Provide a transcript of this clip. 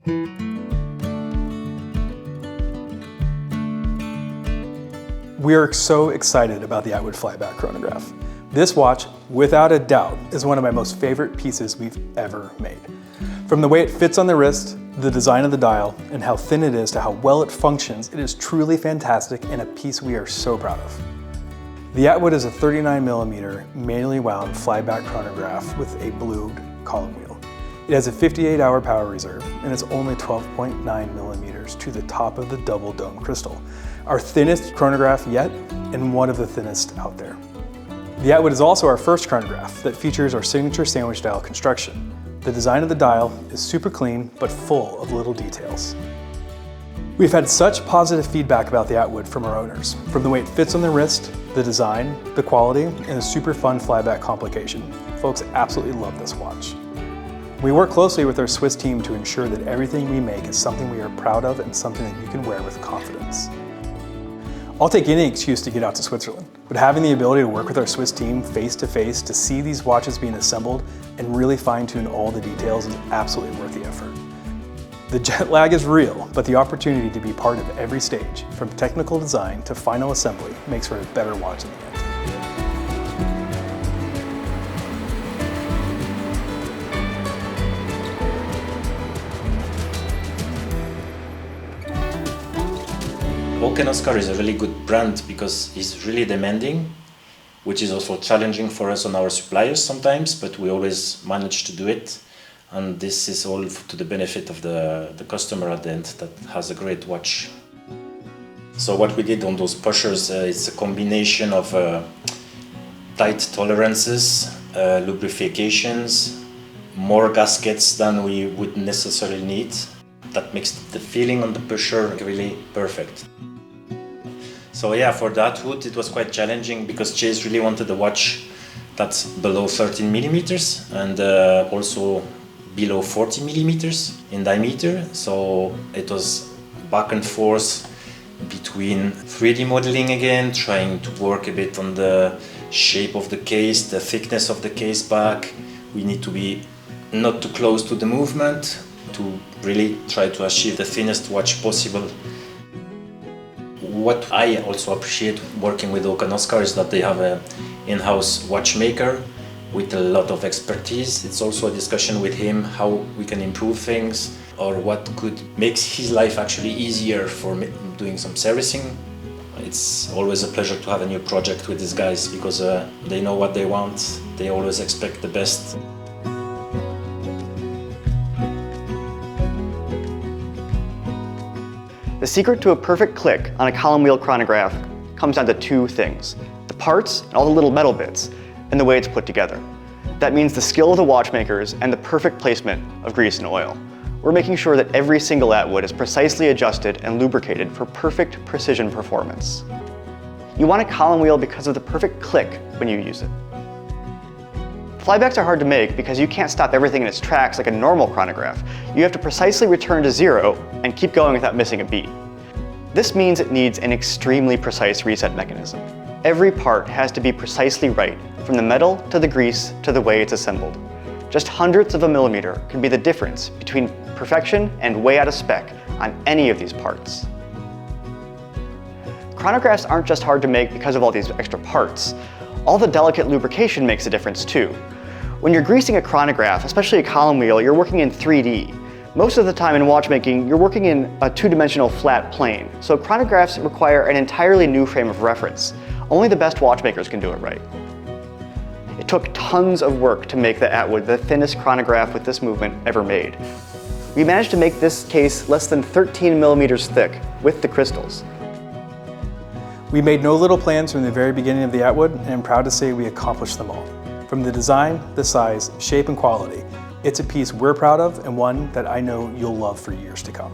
We are so excited about the Atwood flyback chronograph. This watch, without a doubt, is one of my most favorite pieces we've ever made. From the way it fits on the wrist, the design of the dial, and how thin it is to how well it functions, it is truly fantastic and a piece we are so proud of. The Atwood is a 39mm manually wound flyback chronograph with a blued column wheel. It has a 58-hour power reserve, and it's only 12.9mm to the top of the double dome crystal, our thinnest chronograph yet, and one of the thinnest out there. The Atwood is also our first chronograph that features our signature sandwich dial construction. The design of the dial is super clean, but full of little details. We've had such positive feedback about the Atwood from our owners, from the way it fits on the wrist, the design, the quality, and the super fun flyback complication. Folks absolutely love this watch. We work closely with our Swiss team to ensure that everything we make is something we are proud of and something that you can wear with confidence. I'll take any excuse to get out to Switzerland, but having the ability to work with our Swiss team face to face to see these watches being assembled and really fine-tune all the details is absolutely worth the effort. The jet lag is real, but the opportunity to be part of every stage, from technical design to final assembly, makes for a better watch in the end. Chronograph is a really good brand because it's really demanding, which is also challenging for us and our suppliers sometimes, but we always manage to do it. And this is all to the benefit of the customer at the end that has a great watch. So what we did on those pushers is a combination of tight tolerances, lubrifications, more gaskets than we would necessarily need. That makes the feeling on the pusher really perfect. So yeah, for the Atwood it was quite challenging because Chase really wanted a watch that's below 13mm and also below 40mm in diameter. So it was back and forth between 3D modeling again, trying to work a bit on the shape of the case, the thickness of the case back. We need to be not too close to the movement to really try to achieve the thinnest watch possible. What I also appreciate working with Chronograph is that they have an in-house watchmaker with a lot of expertise. It's also a discussion with him how we can improve things or what could make his life actually easier for doing some servicing. It's always a pleasure to have a new project with these guys because they know what they want. They always expect the best. The secret to a perfect click on a column wheel chronograph comes down to two things: the parts and all the little metal bits, and the way it's put together. That means the skill of the watchmakers and the perfect placement of grease and oil. We're making sure that every single Atwood is precisely adjusted and lubricated for perfect precision performance. You want a column wheel because of the perfect click when you use it. Flybacks are hard to make because you can't stop everything in its tracks like a normal chronograph. You have to precisely return to zero and keep going without missing a beat. This means it needs an extremely precise reset mechanism. Every part has to be precisely right, from the metal to the grease to the way it's assembled. Just hundredths of a millimeter can be the difference between perfection and way out of spec on any of these parts. Chronographs aren't just hard to make because of all these extra parts. All the delicate lubrication makes a difference too. When you're greasing a chronograph, especially a column wheel, you're working in 3D. Most of the time in watchmaking, you're working in a two-dimensional flat plane, so chronographs require an entirely new frame of reference. Only the best watchmakers can do it right. It took tons of work to make the Atwood the thinnest chronograph with this movement ever made. We managed to make this case less than 13mm thick with the crystals. We made no little plans from the very beginning of the Atwood, and I'm proud to say we accomplished them all. From the design, the size, shape, and quality, it's a piece we're proud of and one that I know you'll love for years to come.